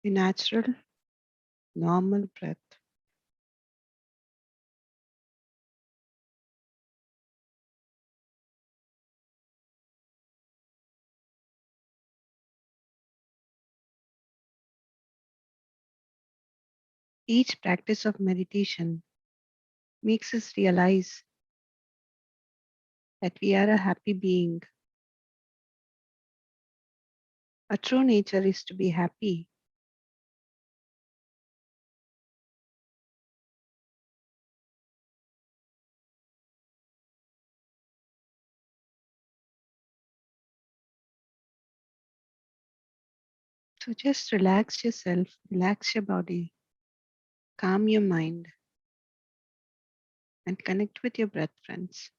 a natural, normal breath. Each practice of meditation makes us realize that we are a happy being. Our true nature is to be happy. So just relax yourself, relax your body, calm your mind, and connect with your breath, friends.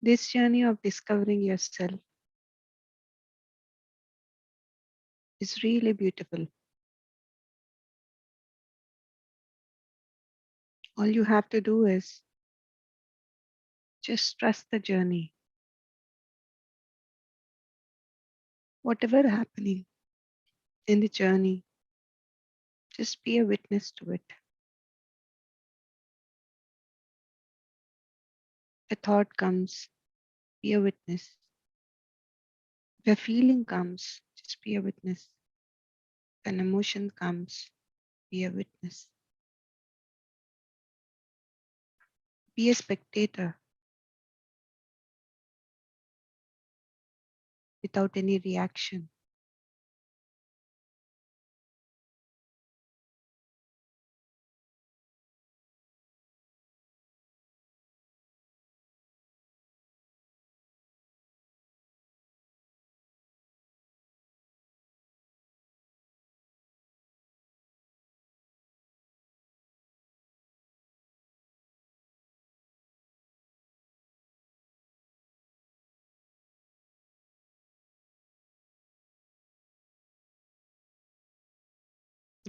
This journey of discovering yourself is really beautiful. All you have to do is just trust the journey. Whatever happening in the journey, just be a witness to it. A thought comes, be a witness. If a feeling comes, just be a witness. If an emotion comes, be a witness. Be a spectator without any reaction.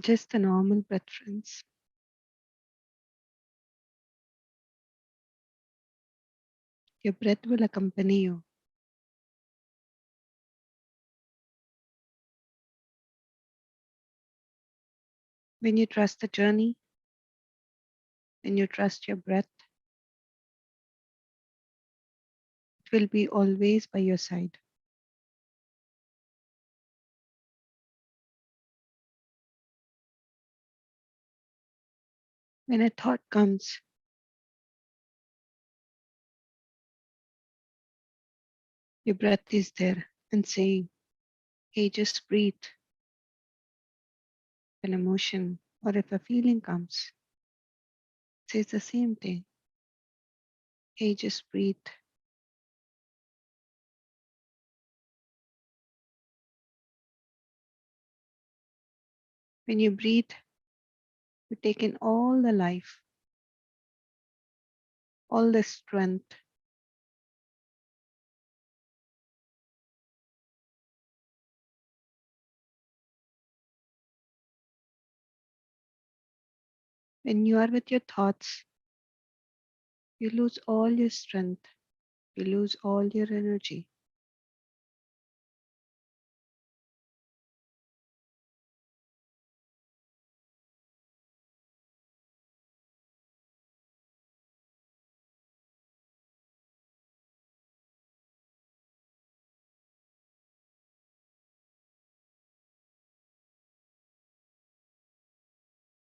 Just a normal breath, friends. Your breath will accompany you. When you trust the journey, when you trust your breath, it will be always by your side. When a thought comes, your breath is there and saying, hey, just breathe. An emotion or if a feeling comes, it says the same thing. Hey, just breathe. When you breathe, you take in all the life, all the strength. When you are with your thoughts, you lose all your strength, you lose all your energy.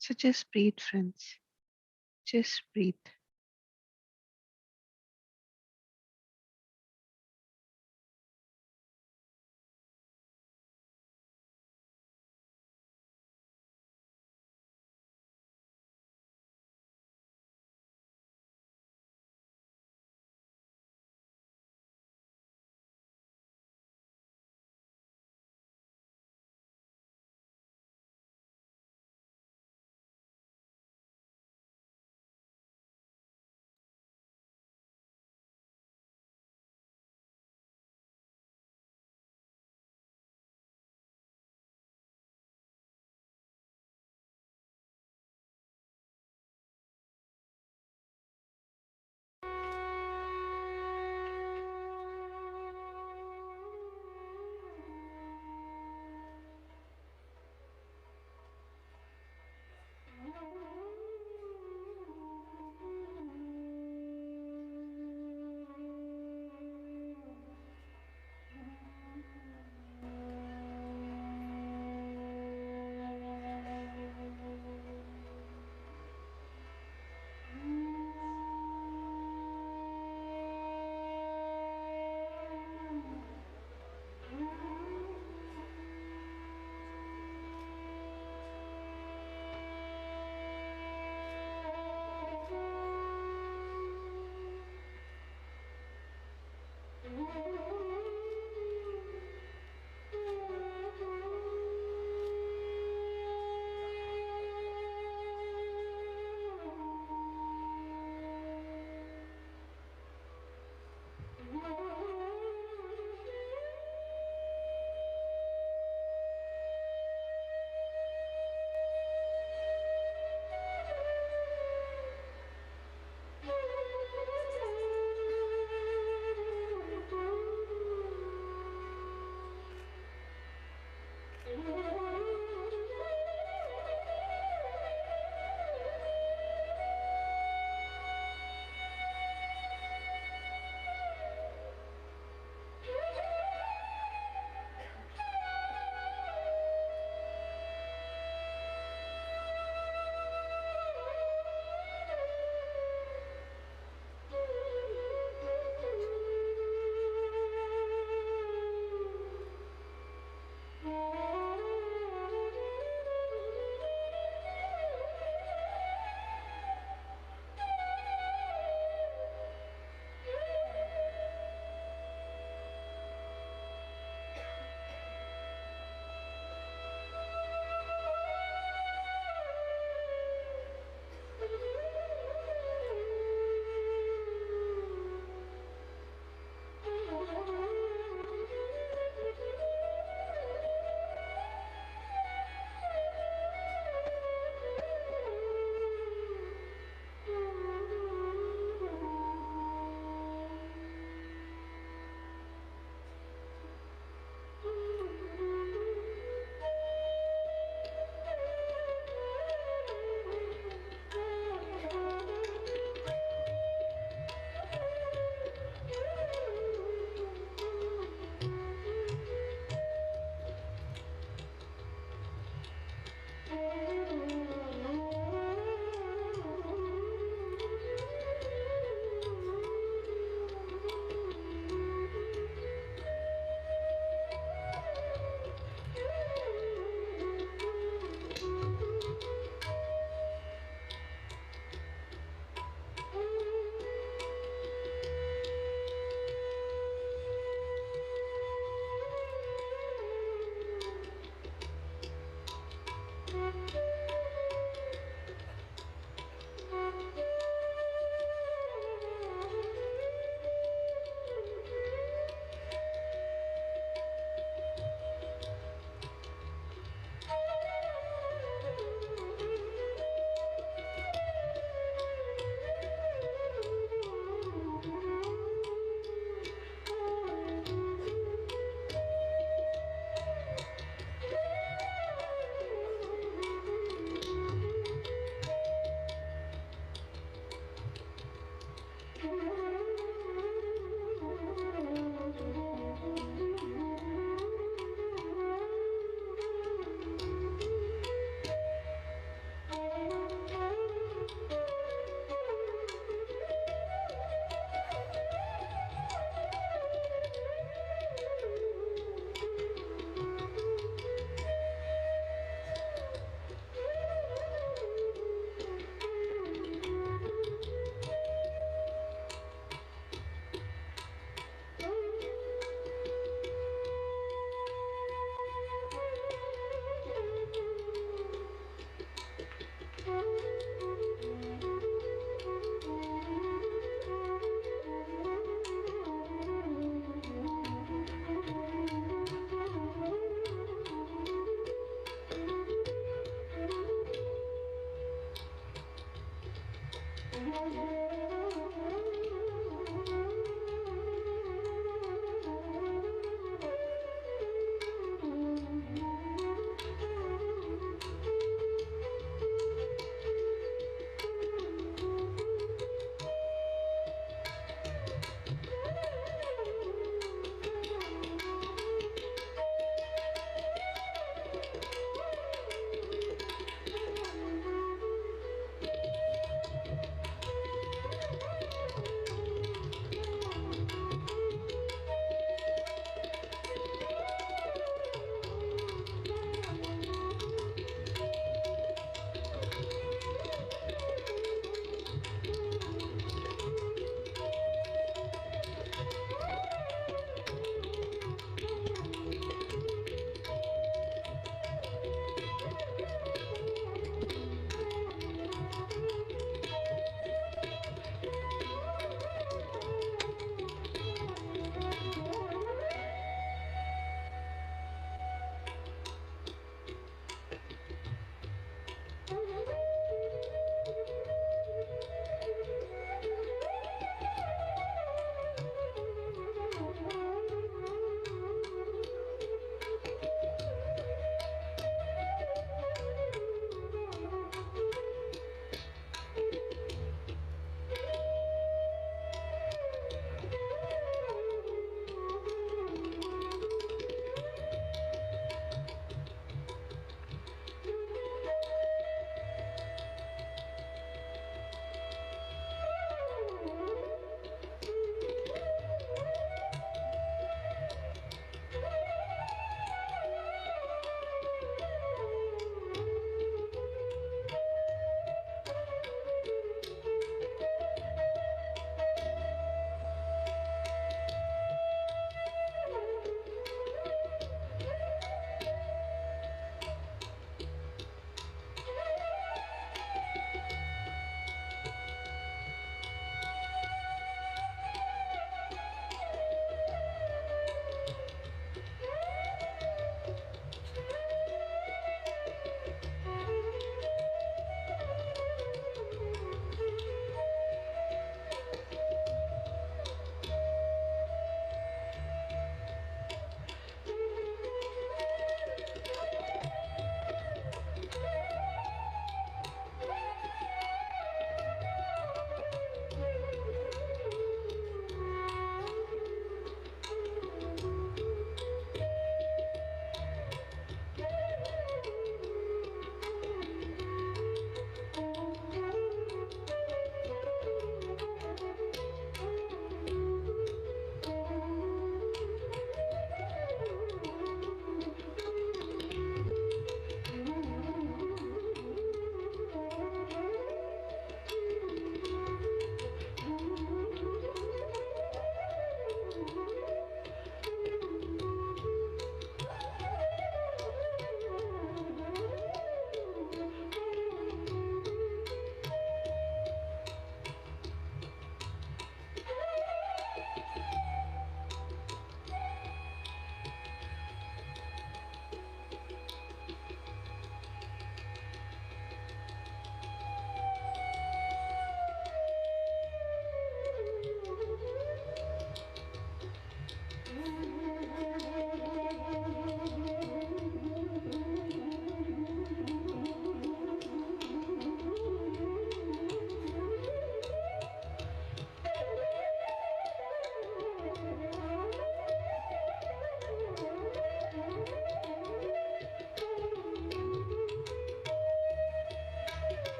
So just breathe, friends. Just breathe.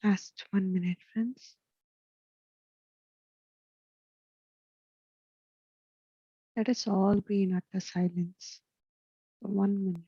Last 1 minute, friends. Let us all be in utter silence for 1 minute.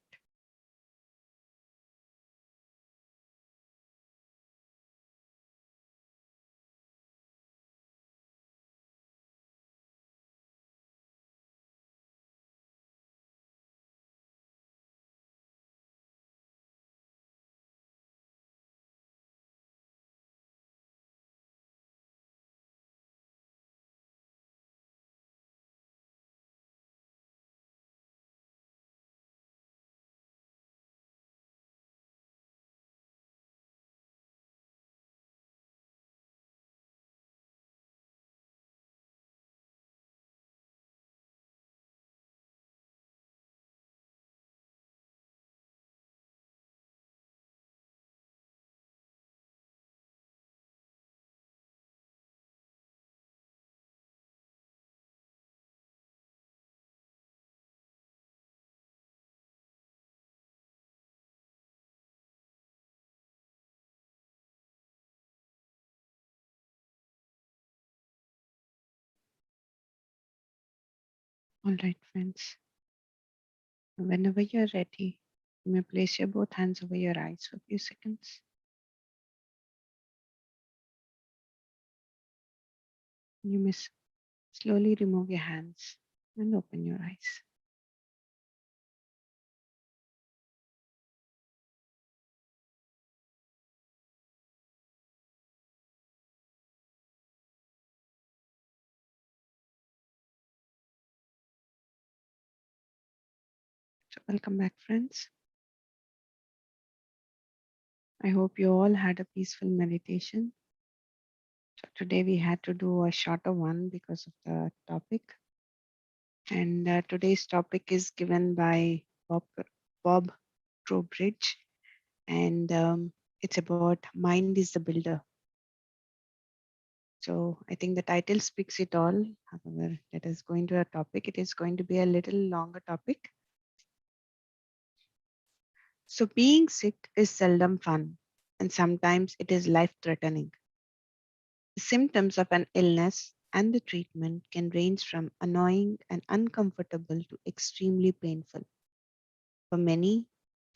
All right, friends. Whenever you're ready, you may place your both hands over your eyes for a few seconds. You may slowly remove your hands and open your eyes. So, welcome back, friends. I hope you all had a peaceful meditation. So, today we had to do a shorter one because of the topic. And today's topic is given by Bob Trowbridge, and it's about mind is the builder. So I think the title speaks it all. However, let us go into a topic. It is going to be a little longer topic. So being sick is seldom fun, and sometimes it is life-threatening. The symptoms of an illness and the treatment can range from annoying and uncomfortable to extremely painful. For many,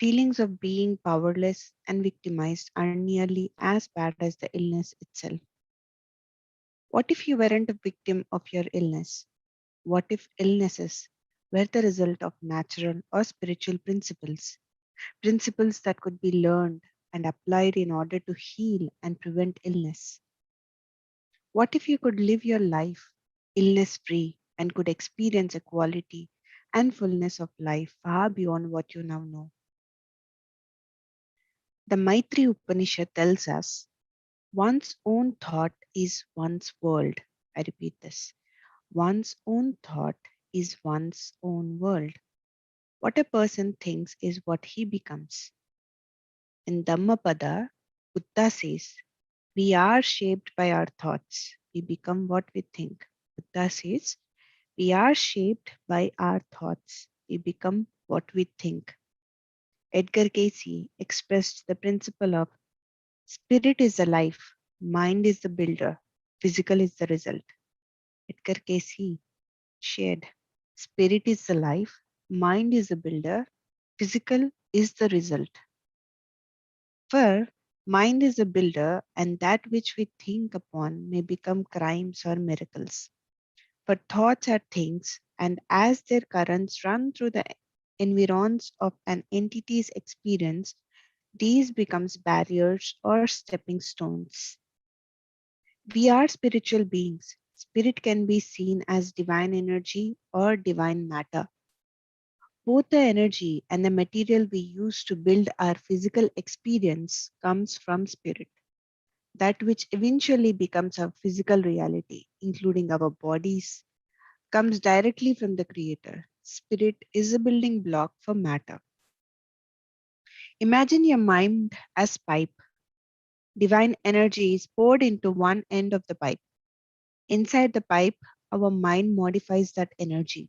feelings of being powerless and victimized are nearly as bad as the illness itself. What if you weren't a victim of your illness? What if illnesses were the result of natural or spiritual principles, principles that could be learned, and applied in order to heal and prevent illness. What if you could live your life illness free and could experience a quality and fullness of life far beyond what you now know? The Maitri Upanishad tells us one's own thought is one's world. I repeat this. One's own thought is one's own world. What a person thinks is what he becomes. In Dhammapada, Buddha says, we are shaped by our thoughts. We become what we think. Buddha says, we are shaped by our thoughts. We become what we think. Edgar Cayce expressed the principle of spirit is the life, mind is the builder, physical is the result. Edgar Cayce shared, spirit is the life, mind is the builder, physical is the result. For mind is a builder, and that which we think upon may become crimes or miracles. For thoughts are things, and as their currents run through the environs of an entity's experience, these becomes barriers or stepping stones. We are spiritual beings. Spirit can be seen as divine energy or divine matter. Both the energy and the material we use to build our physical experience comes from spirit. That which eventually becomes our physical reality, including our bodies, comes directly from the Creator. Spirit is a building block for matter. Imagine your mind as pipe. Divine energy is poured into one end of the pipe. Inside the pipe, our mind modifies that energy.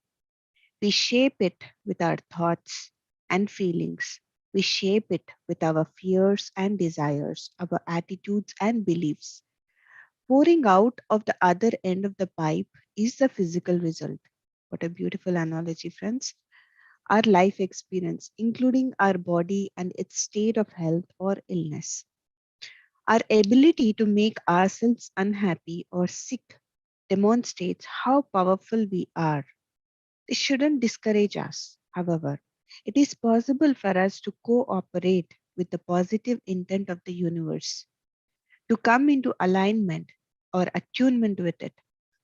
We shape it with our thoughts and feelings. We shape it with our fears and desires, our attitudes and beliefs. Pouring out of the other end of the pipe is the physical result. What a beautiful analogy, friends. Our life experience, including our body and its state of health or illness. Our ability to make ourselves unhappy or sick demonstrates how powerful we are. This shouldn't discourage us, however. It is possible for us to cooperate with the positive intent of the universe, to come into alignment or attunement with it,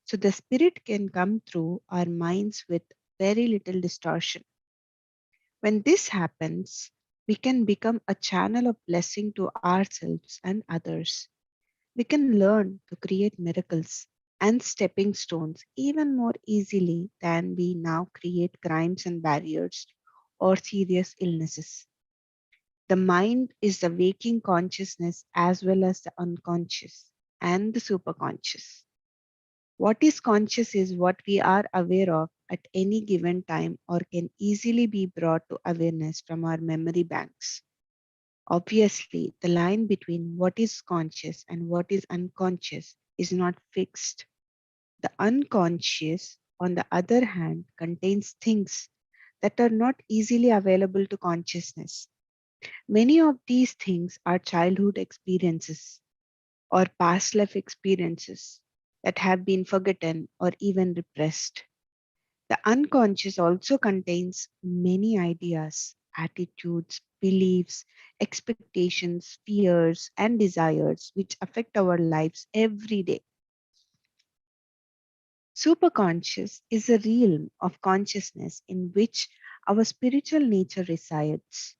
so the spirit can come through our minds with very little distortion. When this happens, we can become a channel of blessing to ourselves and others. We can learn to create miracles and stepping stones even more easily than we now create crimes and barriers or serious illnesses. The mind is the waking consciousness as well as the unconscious and the superconscious. What is conscious is what we are aware of at any given time or can easily be brought to awareness from our memory banks. Obviously, the line between what is conscious and what is unconscious is not fixed. The unconscious, on the other hand, contains things that are not easily available to consciousness. Many of these things are childhood experiences or past life experiences that have been forgotten or even repressed. The unconscious also contains many ideas, attitudes, beliefs, expectations, fears, and desires which affect our lives every day. Superconscious is a realm of consciousness in which our spiritual nature resides.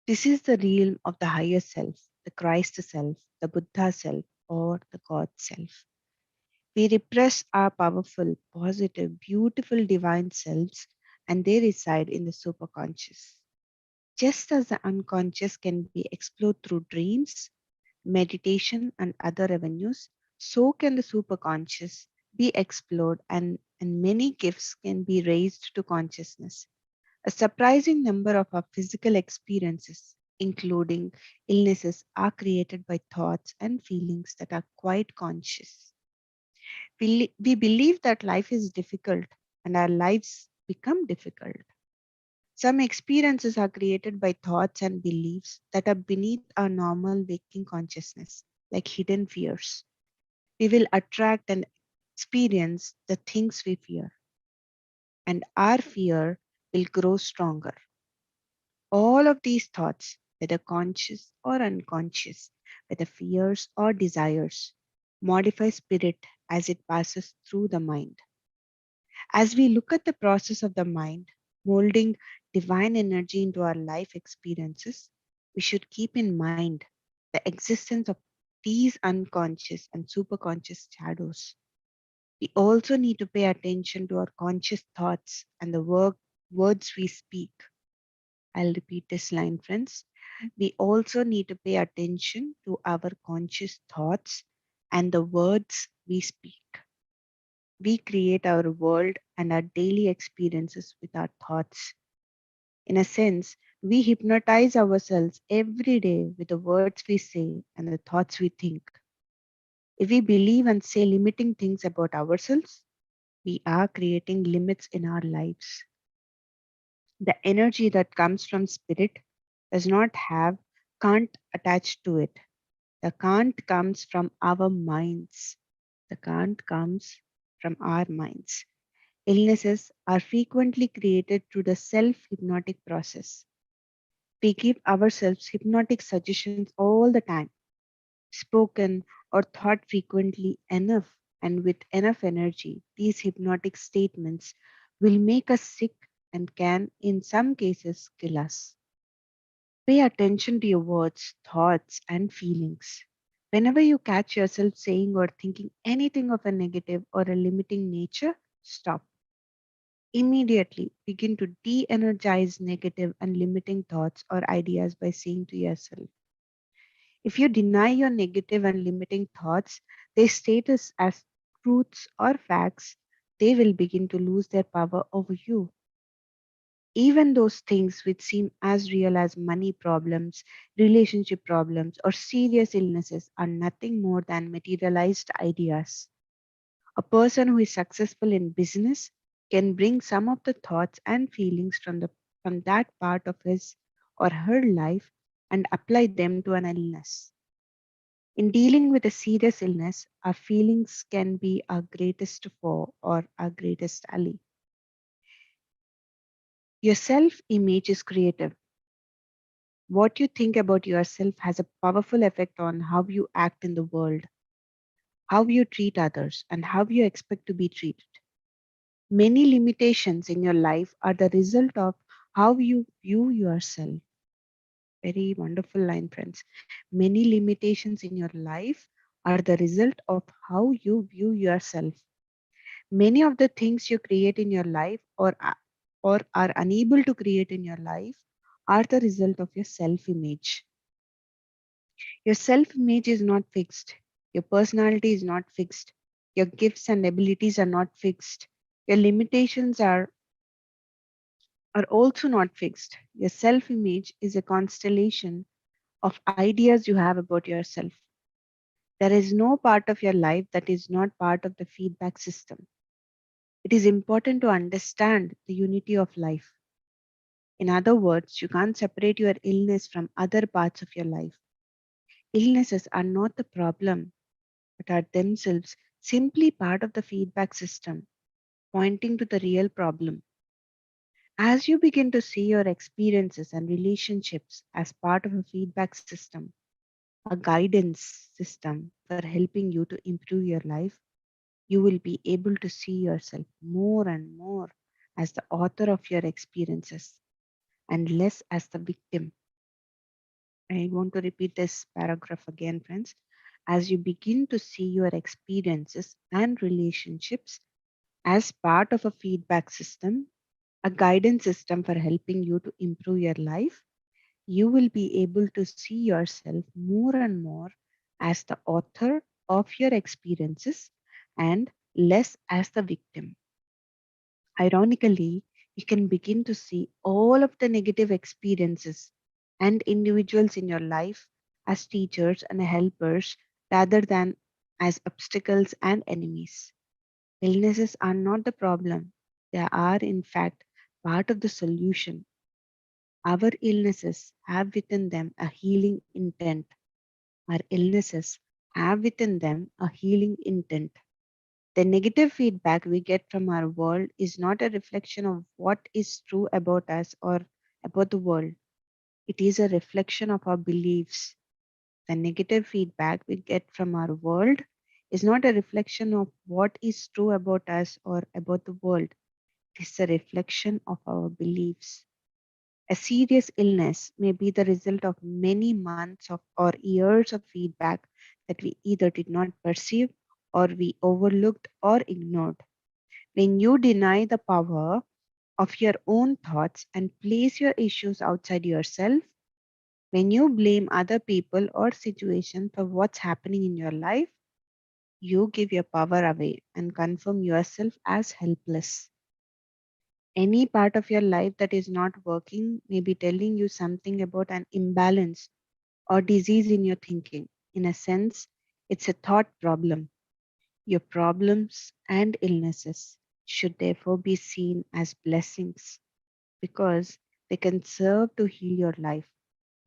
This is the realm of the higher self, the Christ self, the Buddha self, or the God self. We repress our powerful, positive, beautiful divine selves, and they reside in the superconscious. Just as the unconscious can be explored through dreams, meditation, and other avenues, so can the superconscious be explored and many gifts can be raised to consciousness. A surprising number of our physical experiences, including illnesses, are created by thoughts and feelings that are quite conscious. We believe that life is difficult and our lives become difficult. Some experiences are created by thoughts and beliefs that are beneath our normal waking consciousness, like hidden fears. We will attract and experience the things we fear, and our fear will grow stronger. All of these thoughts whether conscious or unconscious, whether fears or desires, modify spirit as it passes through the mind. As we look at the process of the mind molding divine energy into our life experiences, we should keep in mind the existence of these unconscious and superconscious shadows. We also need to pay attention to our conscious thoughts and the words we speak. I'll repeat this line, friends. We also need to pay attention to our conscious thoughts and the words we speak. We create our world and our daily experiences with our thoughts. In a sense, we hypnotize ourselves every day with the words we say and the thoughts we think. If we believe and say limiting things about ourselves, we are creating limits in our lives. The energy that comes from spirit does not have can't attached to it. The can't comes from our minds. The can't comes from our minds. Illnesses are frequently created through the self hypnotic process. We give ourselves hypnotic suggestions all the time, spoken or thought frequently enough and with enough energy. These hypnotic statements will make us sick and can, in some cases, kill us. Pay attention to your words, thoughts, and feelings. Whenever you catch yourself saying or thinking anything of a negative or a limiting nature, stop. Immediately begin to de energize negative and limiting thoughts or ideas by saying to yourself, if you deny your negative and limiting thoughts, their status as truths or facts, they will begin to lose their power over you. Even those things which seem as real as money problems, relationship problems, or serious illnesses are nothing more than materialized ideas. A person who is successful in business can bring some of the thoughts and feelings from that part of his or her life and apply them to an illness. In dealing with a serious illness, our feelings can be our greatest foe or our greatest ally. Your self image is creative. What you think about yourself has a powerful effect on how you act in the world, how you treat others, and how you expect to be treated. Many limitations in your life are the result of how you view yourself. Very wonderful line, friends. Many limitations in your life are the result of how you view yourself. Many of the things you create in your life or are unable to create in your life are the result of your self image. Your self image is not fixed. Your personality is not fixed. Your gifts and abilities are not fixed. Your limitations are also not fixed. Your self image is a constellation of ideas you have about yourself. There is no part of your life that is not part of the feedback system. It is important to understand the unity of life. In other words, you can't separate your illness from other parts of your life. Illnesses are not the problem, but are themselves simply part of the feedback system, pointing to the real problem. As you begin to see your experiences and relationships as part of a feedback system, a guidance system for helping you to improve your life, you will be able to see yourself more and more as the author of your experiences and less as the victim. I want to repeat this paragraph again, friends. As you begin to see your experiences and relationships as part of a feedback system, a guidance system for helping you to improve your life, you will be able to see yourself more and more as the author of your experiences and less as the victim. Ironically, you can begin to see all of the negative experiences and individuals in your life as teachers and helpers rather than as obstacles and enemies. Illnesses are not the problem, they are, in fact, part of the solution. Our illnesses have within them a healing intent. Our illnesses have within them a healing intent. The negative feedback we get from our world is not a reflection of what is true about us or about the world. It is a reflection of our beliefs. The negative feedback we get from our world is not a reflection of what is true about us or about the world. It is a reflection of our beliefs. A serious illness may be the result of many months of or years of feedback that we either did not perceive or we overlooked or ignored. When you deny the power of your own thoughts and place your issues outside yourself, when you blame other people or situations for what's happening in your life, you give your power away and confirm yourself as helpless. Any part of your life that is not working may be telling you something about an imbalance or disease in your thinking. In a sense, it's a thought problem. Your problems and illnesses should therefore be seen as blessings because they can serve to heal your life,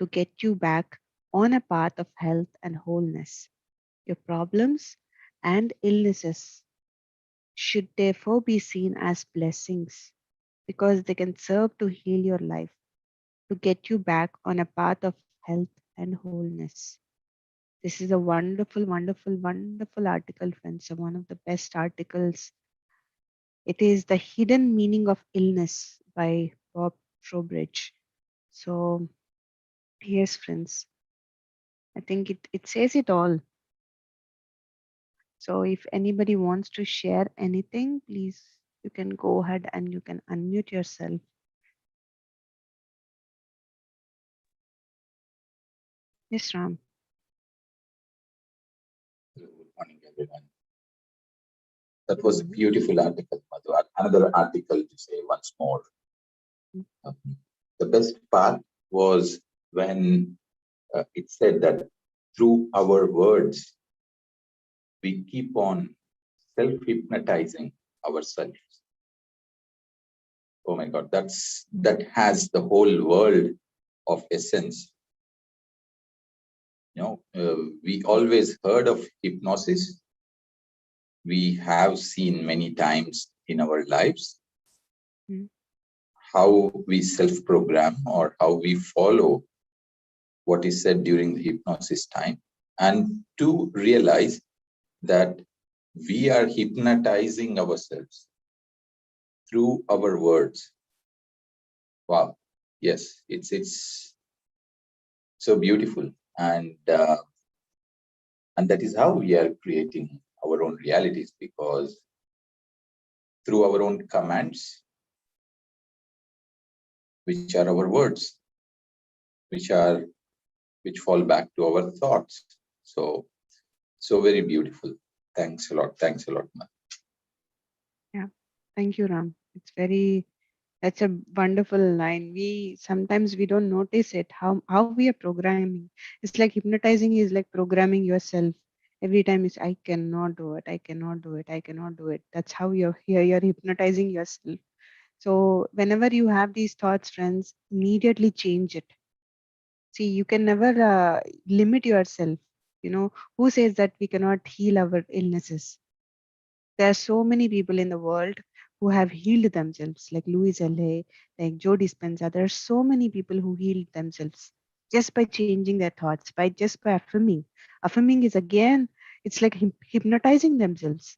to get you back on a path of health and wholeness. Your problems and illnesses should therefore be seen as blessings because they can serve to heal your life, to get you back on a path of health and wholeness. This is a wonderful, wonderful, wonderful article, friends. So one of the best articles. It is The Hidden Meaning of Illness by Bob Trowbridge. So, yes, friends, I think it says it all. So, if anybody wants to share anything, please, you can go ahead and you can unmute yourself. Yes, Ram. Good morning, everyone. That was a beautiful article, Madhu. Another article to say once more. Um, the best part was when it said that through our words, we keep on self-hypnotizing ourselves. Oh my God, that has the whole world of essence. We always heard of hypnosis. We have seen many times in our lives how we self-program or how we follow what is said during the hypnosis time, and to realize that we are hypnotizing ourselves through our words. Wow. Yes, it's so beautiful, and that is how we are creating our own realities, because through our own commands, which are our words, which fall back to our thoughts. So very beautiful. Thanks a lot. Thanks a lot, man. Yeah. Thank you, Ram. It's very, that's a wonderful line. We sometimes we don't notice it, how we are programming. It's like hypnotizing is like programming yourself. Every time it's I cannot do it, I cannot do it, I cannot do it. That's how you're here, you're hypnotizing yourself. So whenever you have these thoughts, friends, immediately change it. See, you can never limit yourself. Who says that we cannot heal our illnesses? There are so many people in the world who have healed themselves, like Louis L.A., like Joe Dispenza. There are so many people who healed themselves just by changing their thoughts, by affirming. Affirming is again, it's like hypnotizing themselves.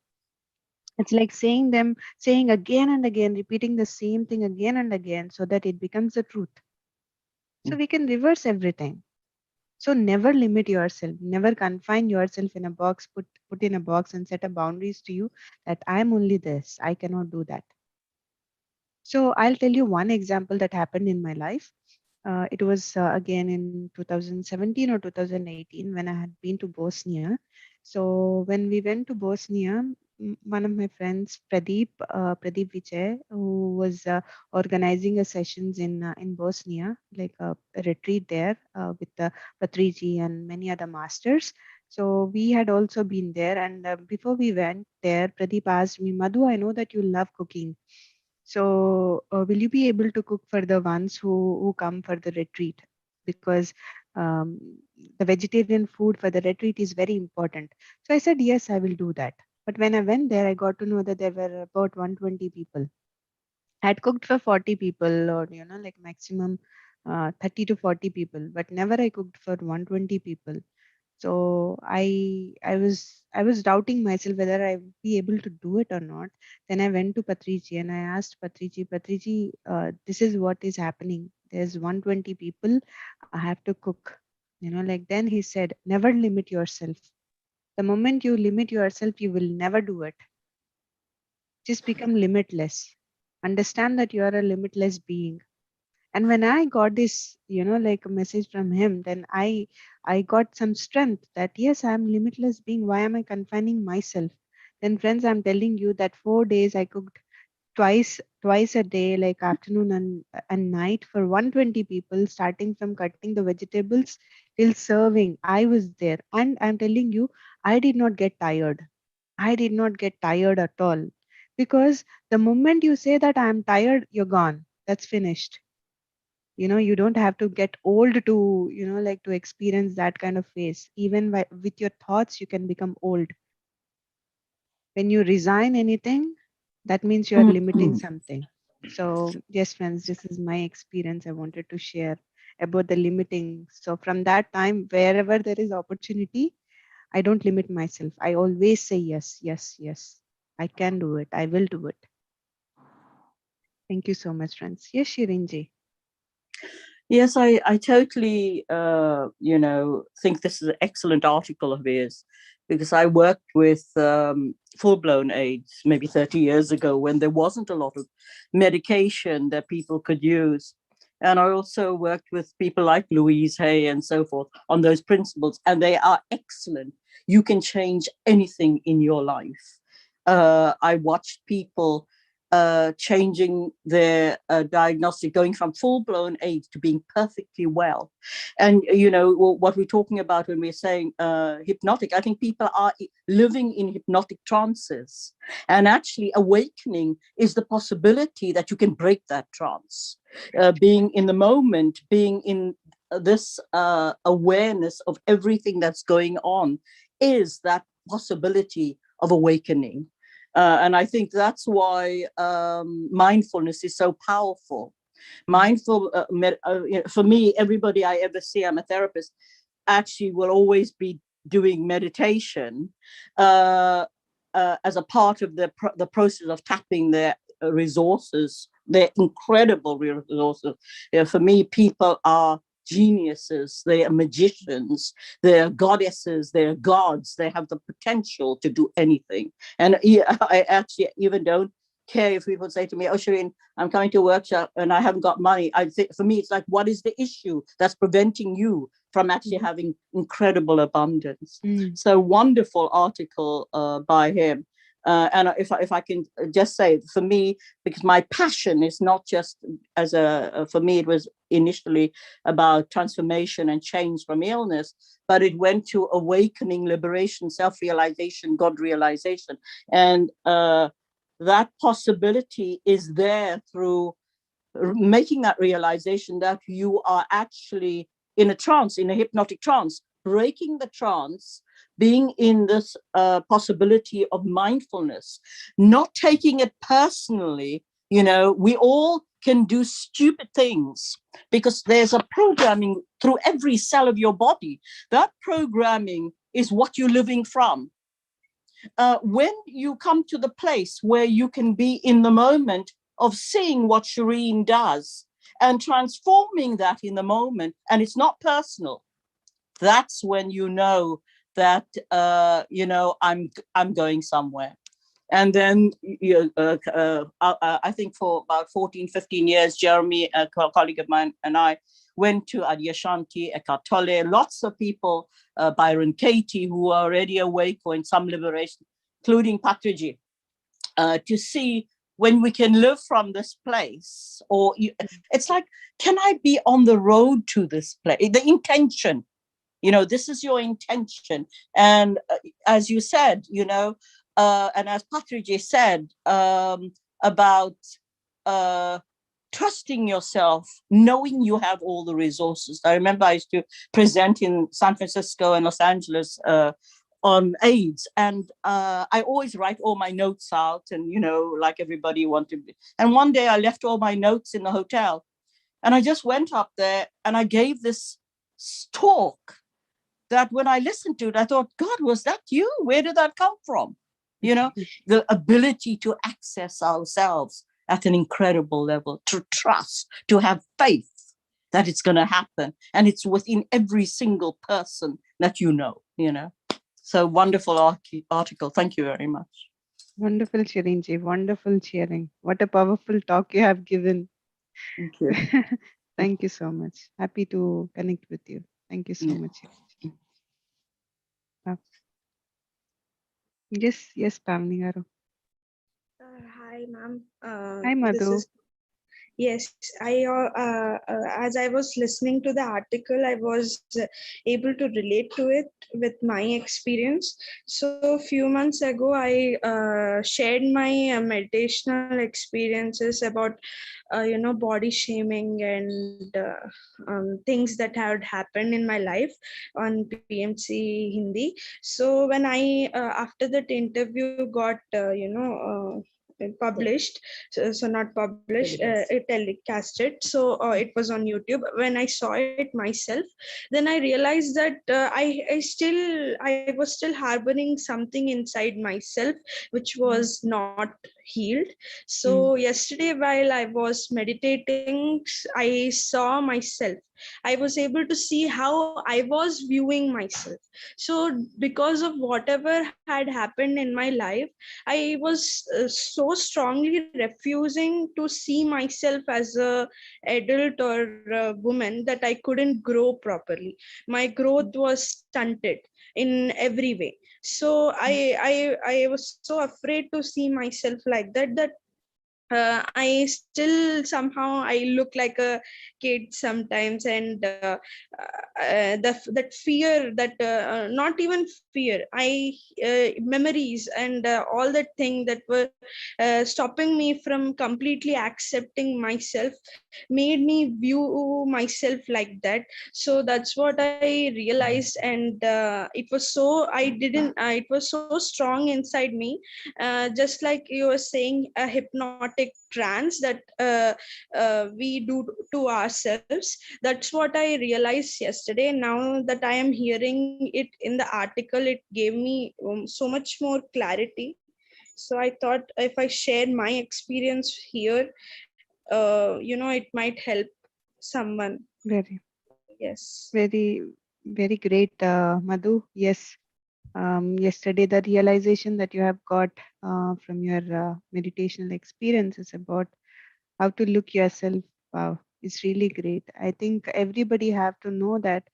It's like saying again and again, repeating the same thing again and again so that it becomes the truth. So we can reverse everything. So never limit yourself, never confine yourself in a box, put in a box and set a boundaries to you that I'm only this, I cannot do that. So I'll tell you one example that happened in my life. It was again in 2017 or 2018 when I had been to Bosnia. So when we went to Bosnia, one of my friends, Pradeep Vijay, who was organizing a sessions in Bosnia, like a retreat there with Patriji and many other masters. So we had also been there, and before we went there, Pradeep asked me, Madhu, I know that you love cooking. So, will you be able to cook for the ones who come for the retreat? Because the vegetarian food for the retreat is very important. So I said, yes, I will do that. But when I went there, I got to know that there were about 120 people. I had cooked for 40 people, or like maximum 30 to 40 people, but never I cooked for 120 people. So I was doubting myself whether I would be able to do it or not. Then I went to Patrici and I asked Patrici, this is what is happening. There's 120 people. I have to cook. Like then he said, never limit yourself. The moment you limit yourself, you will never do it. Just become limitless. Understand that you are a limitless being. And when I got this, like a message from him, then I got some strength that yes, I'm limitless being. Why am I confining myself? Then friends, I'm telling you that 4 days I cooked twice a day, like afternoon and night for 120 people, starting from cutting the vegetables till serving. I was there, and I'm telling you, I did not get tired. I did not get tired at all, because the moment you say that I'm tired, you're gone. That's finished. You don't have to get old to, like to experience that kind of phase. Even with your thoughts, you can become old. When you resign anything, that means you are limiting Mhm. something. So, yes, friends, this is my experience I wanted to share about the limiting. So, from that time, wherever there is opportunity, I don't limit myself. I always say yes, yes, yes. I can do it. I will do it. Thank you so much, friends. Yes, Shirinji. Yes, I totally, think this is an excellent article of his, because I worked with full-blown AIDS maybe 30 years ago when there wasn't a lot of medication that people could use. And I also worked with people like Louise Hay and so forth on those principles, and they are excellent. You can change anything in your life. I watched people changing their diagnostic, going from full-blown AIDS to being perfectly well. And, what we're talking about when we're saying hypnotic, I think people are living in hypnotic trances. And actually, awakening is the possibility that you can break that trance. Being in the moment, being in this awareness of everything that's going on is that possibility of awakening. And I think that's why mindfulness is so powerful. For me, everybody I ever see, I'm a therapist, actually will always be doing meditation uh, as a part of the process of tapping their resources, their incredible resources. For me, people are geniuses, they are magicians, they are goddesses, they are gods, they have the potential to do anything. And I actually even don't care if people say to me, "Oh, Shireen, I'm coming to a workshop and I haven't got money." I think for me, it's like, what is the issue that's preventing you from actually Mhm. having incredible abundance? Mm. So wonderful article by him. And if I can just say, for me, because my passion is not just for me, it was initially about transformation and change from illness, but it went to awakening, liberation, self-realization, God realization. And that possibility is there through making that realization that you are actually in a trance, in a hypnotic trance, breaking the trance, being in this possibility of mindfulness, not taking it personally. We all can do stupid things because there's a programming through every cell of your body. That programming is what you're living from. When you come to the place where you can be in the moment of seeing what Shireen does and transforming that in the moment, and it's not personal, that's when you know that I'm going somewhere. And then I think for about 14, 15 years, Jeremy, a colleague of mine, and I went to Adyashanti, Eckhart Tolle, lots of people, Byron Katie, who are already awake or in some liberation, including Patriji, to see when we can live from this place. It's like, can I be on the road to this place? The intention, this is your intention. And as you said, and as Patriji said, about uh, trusting yourself, knowing you have all the resources. I remember I used to present in San Francisco and Los Angeles on AIDS, and I always write all my notes out, and like everybody wanted. And one day I left all my notes in the hotel, And I just went up there and I gave this talk that when I listened to it, I thought, God, was that you? Where did that come from? You know, the ability to access ourselves at an incredible level, to trust, to have faith that it's going to happen. And it's within every single person that you know. So wonderful article. Thank you very much. Wonderful, Shirinji. Wonderful sharing. What a powerful talk you have given. Thank you. Thank you so much. Happy to connect with you. Thank you so much. Shirinji. Yes, Pavni Garu. Hi, ma'am. Hi, This Madhu. is yes. As I was listening to the article, I was able to relate to it with my experience. So, a few months ago, I shared my meditational experiences about, body shaming and things that had happened in my life on PMC Hindi. So, when I after that interview got, published, so not published, it telecasted, so it was on YouTube. When I saw it myself, then I realized that I was still harboring something inside myself which was not healed. So yesterday while I was meditating, I saw myself. I was able to see how I was viewing myself. So because of whatever had happened in my life, I was so strongly refusing to see myself as a adult or a woman that I couldn't grow properly. My growth was stunted in every way. So I was so afraid to see myself like that I still somehow I look like a kid sometimes, and that fear, that not even fear, I memories and all that thing that were stopping me from completely accepting myself made me view myself like that. So that's what I realized, and it was so I didn't. It was so strong inside me, just like you were saying, a hypnotic trance that we do to ourselves. That's what I realized yesterday. Now that I am hearing it in the article, it gave me so much more clarity. So I thought if I share my experience here, it might help someone. Very, Yes. very great, Madhu. Yes. Yesterday, the realization that you have got from your meditational experience is about how to look yourself. Wow, it's really great. I think everybody have to know that.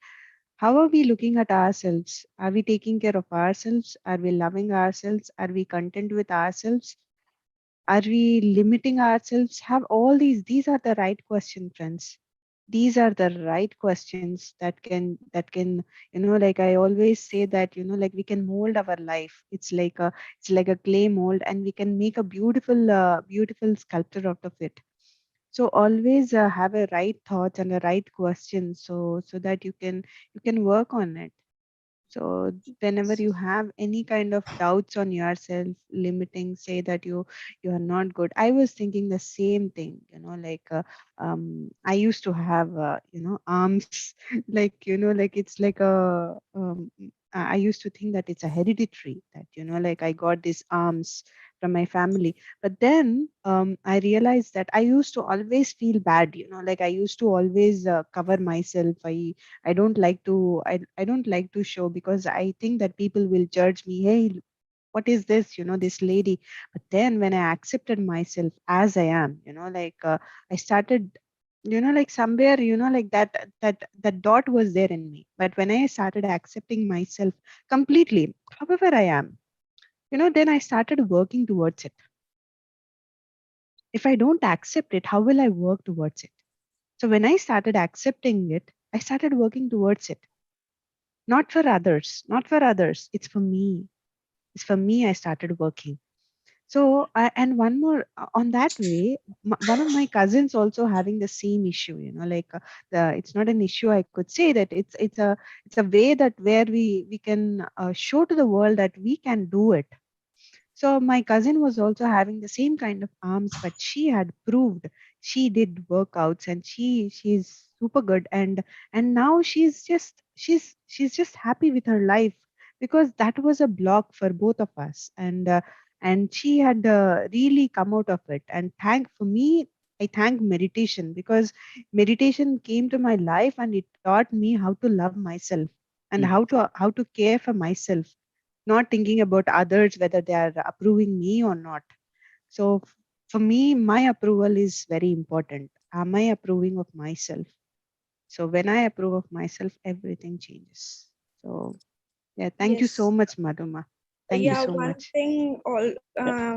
How are we looking at ourselves? Are we taking care of ourselves? Are we loving ourselves? Are we content with ourselves? Are we limiting ourselves? Have all these are the right question, friends. These are the right questions that can like I always say that like we can mold our life. It's like a clay mold, and we can make a beautiful sculpture out of it. So always have a right thoughts and a right question, so that you can work on it. So whenever you have any kind of doubts on yourself, limiting, say that you are not good. I was thinking the same thing, like I used to have arms, like like it's like a I used to think that it's a hereditary, that like I got these arms from my family. But then I realized that I used to always feel bad, like I used to always cover myself. I don't like to show, because I think that people will judge me. Hey, what is this, this lady? But then when I accepted myself as I am, like I started, like somewhere, like that dot was there in me. But when I started accepting myself completely, however I am, then I started working towards it. If I don't accept it, how will I work towards it? So when I started accepting it, I started working towards it. Not for others, it's for me. It's for me. I started working. So and one more on that way, one of my cousins also having the same issue, like it's not an issue, I could say that it's a way that where we can show to the world that we can do it. So my cousin was also having the same kind of arms, but she had proved, she did workouts, and she's super good, and now she's just happy with her life, because that was a block for both of us. And she had really come out of it. And thank for me, I thank meditation, because meditation came to my life and it taught me how to love myself, and how to care for myself, not thinking about others whether they are approving me or not. So for me, my approval is very important. Am I approving of myself? So when I approve of myself, everything changes. So yeah, thank you so Yes. much, Madhuma. Thank you Yeah, so much.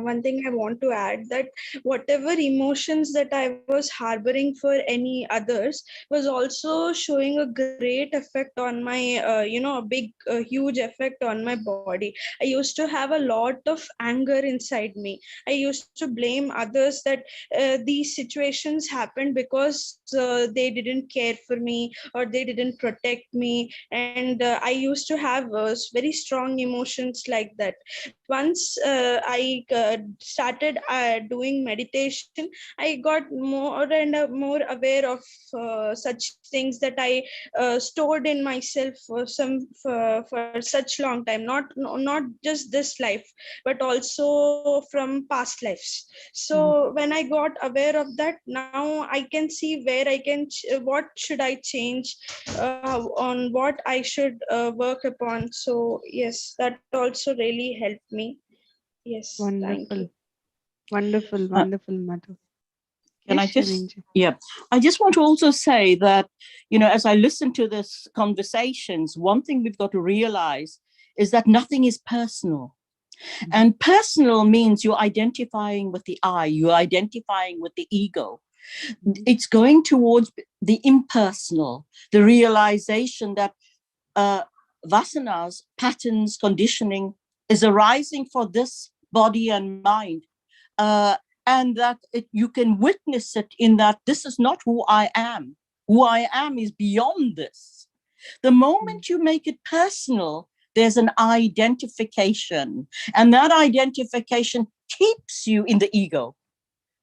one thing I want to add, that whatever emotions that I was harboring for any others was also showing a great effect on my a big huge effect on my body. I used to have a lot of anger inside me. I used to blame others that these situations happened because they didn't care for me, or they didn't protect me. And I used to have very strong emotions like that. Once I started doing meditation, I got more and more aware of such things that I stored in myself for such long time, not just this life, but also from past lives. Mhm. So when I got aware of that, now I can see where I can what should I change, on what I should work upon. So yes, that also really helped me. Yes, thank you. Wonderful, wonderful, Uh, wonderful, Madhu. can Yes, I just, Shalinja. yeah, I just want to also say that, as I listen to this conversations, one thing we've got to realize is that nothing is personal. Mhm. And personal means you're identifying with the I, you're identifying with the ego. Mhm. It's going towards the impersonal, the realization that uh, vasanas, patterns, conditioning is arising for this body and mind. Uh, and that you can witness it in that this is not who I am. Who I am is beyond this. The Mhm. moment you make it personal, there's an identification, and that identification keeps you in the ego.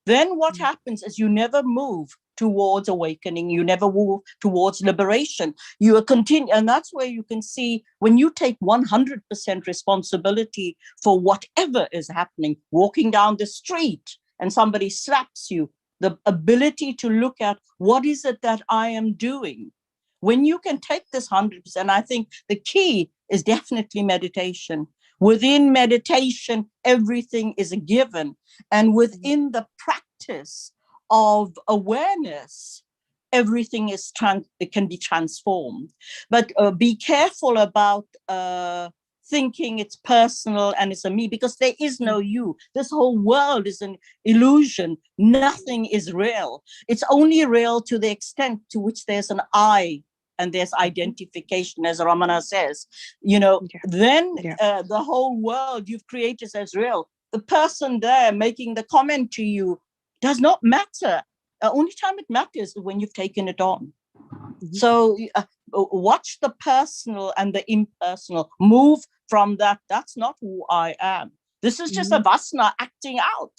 Then what Mhm. happens is you never move towards awakening, you never move towards liberation. You are continue, and that's where you can see when you take 100% responsibility for whatever is happening, walking down the street and somebody slaps you, the ability to look at what is it that I am doing. When you can take this 100%, I think the key is definitely meditation. Within meditation, everything is a given. And Mhm. within the practice of awareness, everything it can be transformed. But be careful about thinking it's personal and it's a me, because there is no Mhm. you. This whole world is an illusion. Nothing is real. It's only real to the extent to which there's an I and there's Mhm. identification, as Ramana says. Yeah. Then Yeah. the whole world you've created as real. The person there making the comment to you does not matter. The only time it matters is when you've taken it on. Mhm. So watch the personal and the impersonal. Move from that. That's not who I am. This is just a Mhm. vasana acting out,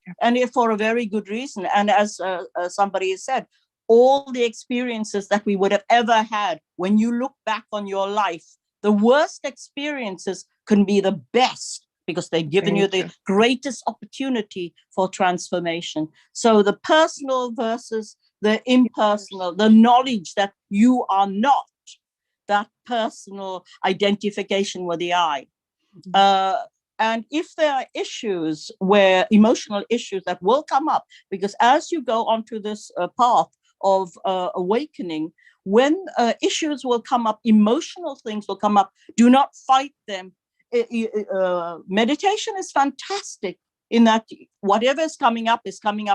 Yeah. and for a very good reason. And as somebody has said, all the experiences that we would have ever had, when you look back on your life, the worst experiences can be the best because they've given Very you the true. greatest opportunity for transformation. So the personal versus the impersonal, the knowledge that you are not that personal identification with the I. Mhm. Uh, and if there are issues where emotional issues that will come up, because as you go onto this path of awakening, when issues will come up, emotional things will come up, do not fight them. Meditation is fantastic in that whatever is coming up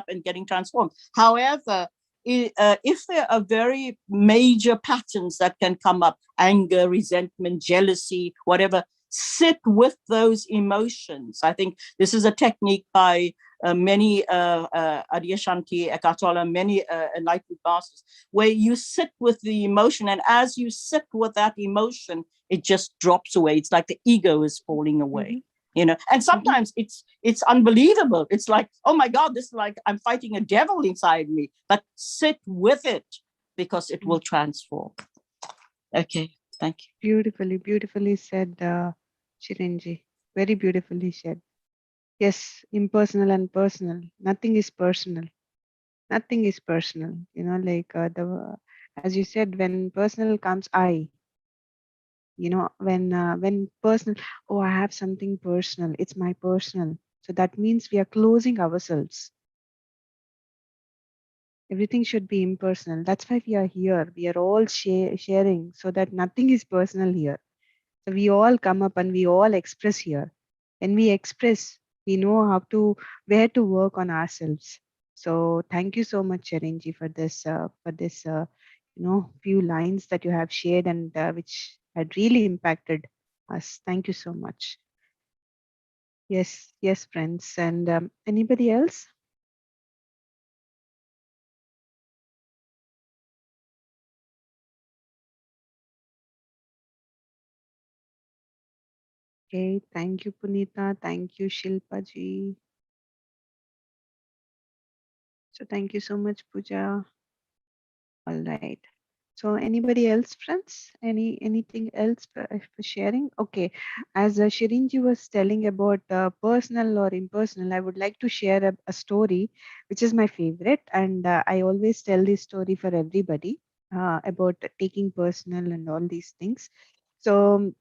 and getting transformed. However, if there are very major patterns that can come up, anger, resentment, jealousy, whatever, sit with those emotions. I think this is a technique by many Adyashanti, Eckhart Tolle, many enlightened masters, where you sit with the emotion, and as you sit with that emotion, it just drops away. It's like the ego is falling away. Mhm. And Mhm. sometimes it's unbelievable. It's like, oh my God, this is like I'm fighting a devil inside me. But sit with it, because it Mm. will transform. Okay, thank you. Beautifully, beautifully said, Chiranji. Very beautifully said. Yes, impersonal and personal. Nothing is personal. Nothing is personal. Like as you said, when personal comes, when personal, oh, I have something personal. It's my personal. So that means we are closing ourselves. Everything should be impersonal. That's why we are here. We are all sharing so that nothing is personal here. So we all come up and we all express here. When we express, we know where to work on ourselves. So thank you so much, Charanji, for this few lines that you have shared and which had really impacted us. Thank you so much. Yes, yes, friends. And anybody else? Okay, thank you, Punita. Thank you, Shilpa ji. So thank you so much, Pooja. All right. So anybody else, friends? Anything else for sharing? Okay. As Shirinji was telling about personal or impersonal, I would like to share a story, which is my favorite, and I always tell this story for everybody about taking personal and all these things. So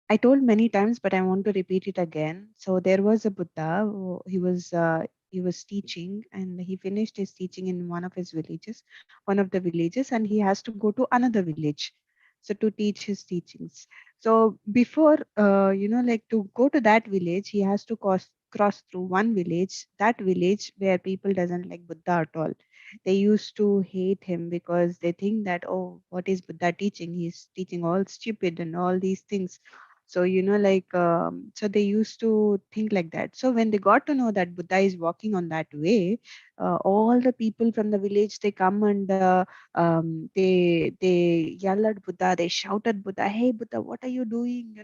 I told many times, but I want to repeat it again. So there was a Buddha. He was teaching, and he finished his teaching in one of the villages, and he has to go to another village, so to teach his teachings. So before, like to go to that village, he has to cross through one village. That village where people doesn't like Buddha at all. They used to hate him because they think that, oh, what is Buddha teaching? He's teaching all stupid and all these things. So so they used to think like that. So when they got to know that Buddha is walking on that way, all the people from the village, they come and they yell at Buddha, they shout at Buddha, hey Buddha, what are you doing?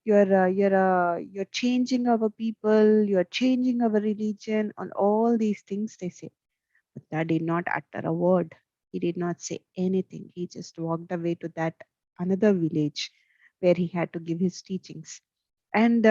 You're changing our people, you're changing our religion, and all these things they say. Buddha did not utter a word. He did not say anything. He just walked away to that another village where he had to give his teachings. And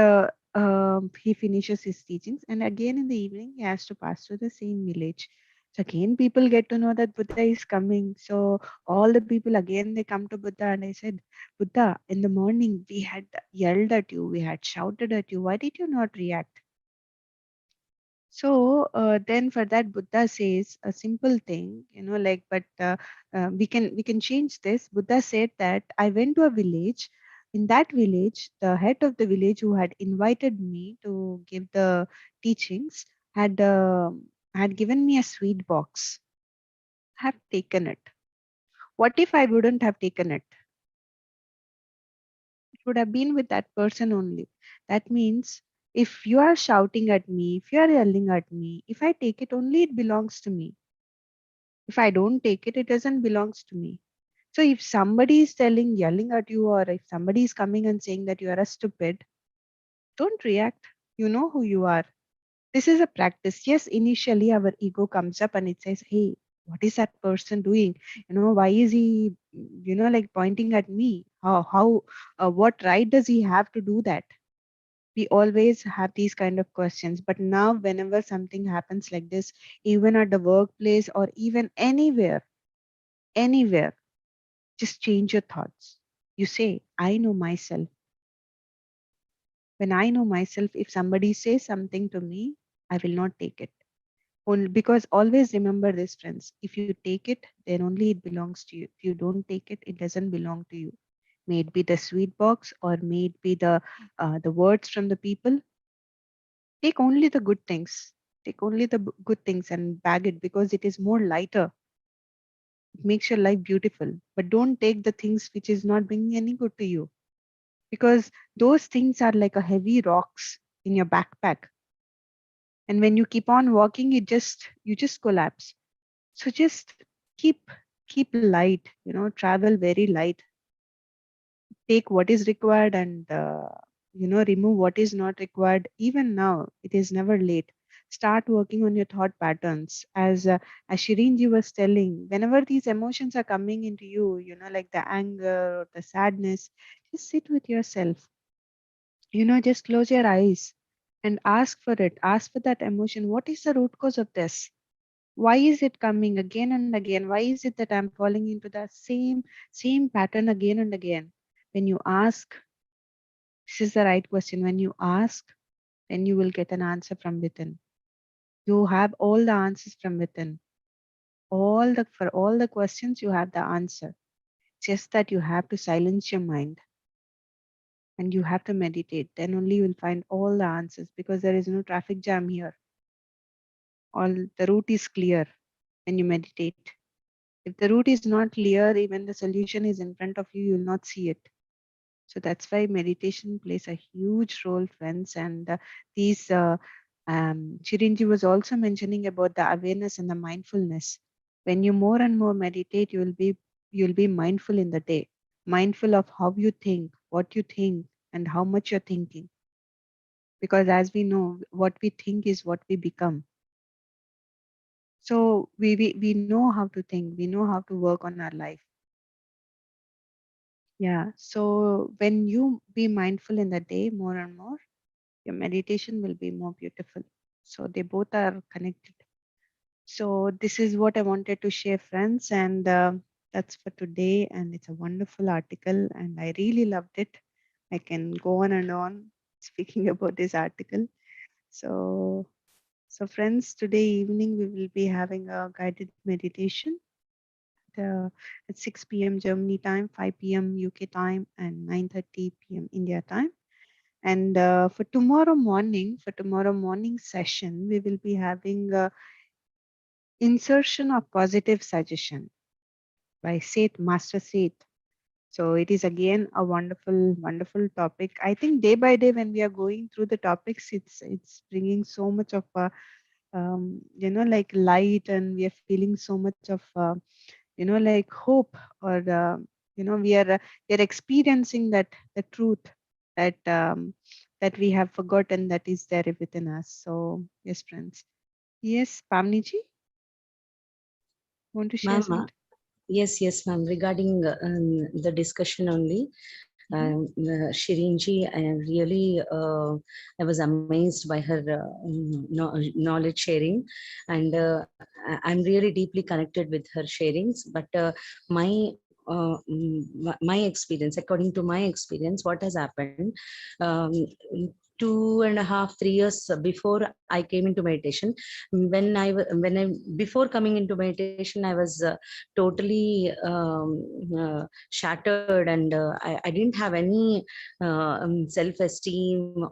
he finishes his teachings. And again in the evening, he has to pass through the same village. So again, people get to know that Buddha is coming. So all the people again they come to Buddha and I said, Buddha, in the morning we had yelled at you, we had shouted at you. Why did you not react? So then for that Buddha says a simple thing, but we can change this. Buddha said that I went to a village. In that village, the head of the village who had invited me to give the teachings had given me a sweet box. I have taken it. What if I wouldn't have taken it? It would have been with that person only. That means if you are shouting at me, if you are yelling at me, if I take it only, it belongs to me. If I don't take it, it doesn't belongs to me. So if somebody is yelling at you, or if somebody is coming and saying that you are a stupid, don't react. You know who you are. This is a practice. Yes, initially our ego comes up and it says, hey, what is that person doing? Why is he, like pointing at me? What right does he have to do that? We always have these kind of questions. But now, whenever something happens like this, even at the workplace or even anywhere, just change your thoughts. You say, I know myself. When I know myself, if somebody says something to me, I will not take it. Only because always remember this, friends. If you take it, then only it belongs to you. If you don't take it, it doesn't belong to you. May it be the sweet box or may it be the words from the people. Take only the good things. Take only the good things and bag it because it is more lighter. It makes your life beautiful. But don't take the things which is not bringing any good to you because those things are like a heavy rocks in your backpack. And when you keep on walking, you just collapse. So just keep light, travel very light. Take what is required and remove what is not required. Even now, it is never late. Start working on your thought patterns. As Shirinji was telling, whenever these emotions are coming into you, like the anger or the sadness, just sit with yourself. Just close your eyes and ask for it. Ask for that emotion. What is the root cause of this? Why is it coming again and again? Why is it that I'm falling into the same pattern again and again? When you ask, this is the right question. When you ask, then you will get an answer from within. You have all the answers from within. For all the questions you have the answer. Just that you have to silence your mind and you have to meditate. Then only you will find all the answers, because there is no traffic jam here. All the route is clear when you meditate. If the route is not clear, even the solution is in front of you, you will not see it. So that's why meditation plays a huge role, friends. And Chirinji was also mentioning about the awareness and the mindfulness. When you more and more meditate, you'll be mindful in the day, mindful of how you think, what you think, and how much you're thinking. Because as we know, what we think is what we become. So we know how to think, we know how to work on our life. Yeah. So when you be mindful in the day more and more, your meditation will be more beautiful. So they both are connected. So this is what I wanted to share, friends, and that's for today. And it's a wonderful article, and I really loved it. I can go on and on speaking about this article. So, so friends, today evening we will be having a guided meditation uh, at 6 p.m. Germany time, 5 p.m. UK time, and 9:30 p.m. India time. And for tomorrow morning session, we will be having insertion of positive suggestion by Seth, Master Seth. So it is again a wonderful, wonderful topic. I think day by day when we are going through the topics, it's bringing so much of like light, and we are feeling so much of like hope, or we are experiencing the truth that that we have forgotten, that is there within us. So yes, friends. Yes, Pamniji, want to share Ma'am, something? yes, ma'am. Regarding the discussion only, Mhm. Shirinji, I was amazed by her knowledge sharing, and I'm really deeply connected with her sharings. But my my experience, according to my experience, what has happened? Um, 2.5, 3 years before I came into meditation, when I before coming into meditation, I was totally shattered, and I didn't have any self-esteem.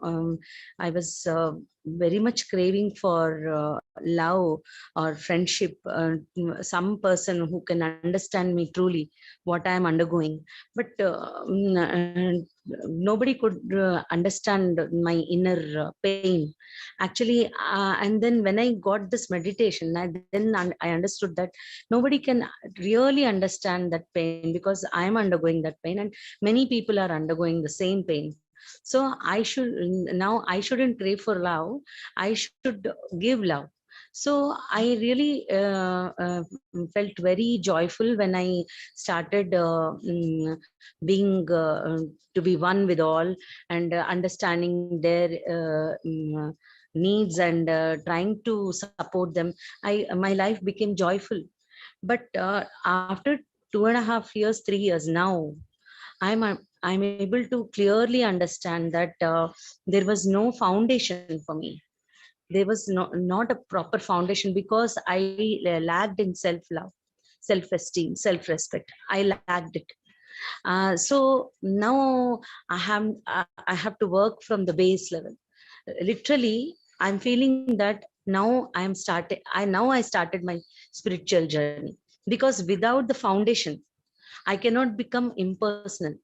I was very much craving for love or friendship, some person who can understand me truly, what I am undergoing. But nobody could understand my inner pain. Actually, and then when I got this meditation, I understood that nobody can really understand that pain, because I am undergoing that pain, and many people are undergoing the same pain. So I shouldn't crave for love, I should give love. So I really felt very joyful when I started being to be one with all, and understanding their needs, and trying to support them. My life became joyful. But after 2.5 years, 3 years now, I'm able to clearly understand that there was no foundation for me. There was not a proper foundation, because I lacked in self-love, self-esteem, self-respect. I lacked it. So now I have to work from the base level. Literally, I'm feeling that now I started my spiritual journey, because without the foundation, I cannot become impersonal.